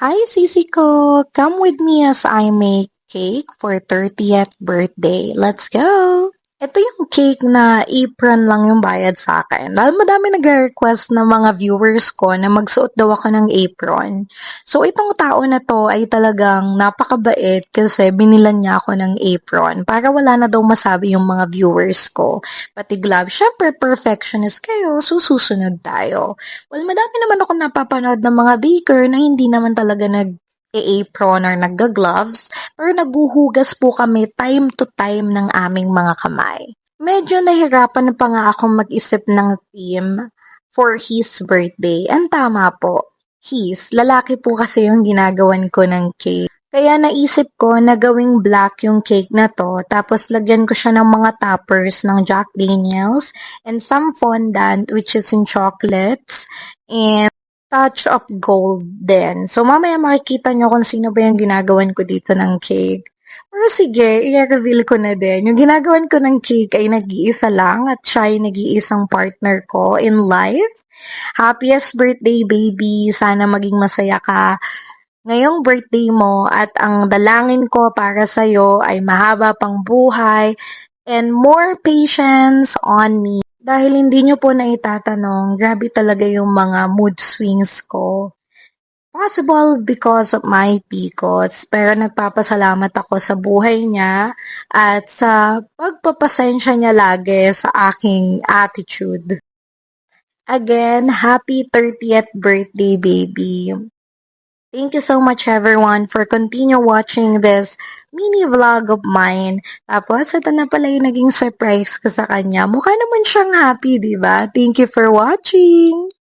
Hi, Sisi ko! Come with me as I make cake for 30th birthday. Let's go! Ito yung cake na apron lang yung bayad sa akin. Dahil madami nag-request ng mga viewers ko na magsuot daw ako ng apron. So, itong tao na to ay talagang napakabait kasi binilan niya ako ng apron para wala na daw masabi yung mga viewers ko. Pati glove, syempre perfectionist kayo, so susunod tayo. Well, madami naman ako napapanood ng mga baker na hindi naman talaga nag-apron or nagga-gloves, pero naguhugas po kami time to time ng aming mga kamay. Medyo nahirapan na pa nga akong mag-isip ng theme for his birthday. Ang tama po, his. Lalaki po kasi yung ginagawan ko ng cake. Kaya naisip ko na gawing black yung cake na to, tapos lagyan ko siya ng mga toppers ng Jack Daniels and some fondant which is in chocolates and touch of gold din. So mamaya makikita nyo kung sino ba yung ginagawan ko dito ng cake. Pero sige, i-reveal ko na din. Yung ginagawan ko ng cake ay nag-iisa lang at siya ay nag-iisang partner ko in life. Happiest birthday, baby! Sana maging masaya ka ngayong birthday mo at ang dalangin ko para sa'yo ay mahaba pang buhay and more patience on me. Dahil hindi nyo po na itatanong, grabe talaga yung mga mood swings ko. Possible because of my PCOS, pero nagpapasalamat ako sa buhay niya at sa pagpapasensya niya lagi sa aking attitude. Again, happy 30th birthday, baby. Thank you so much everyone for continue watching this mini vlog of mine. Tapos, ito na pala yung naging surprise ko sa kanya. Mukha naman siyang happy, di ba? Thank you for watching!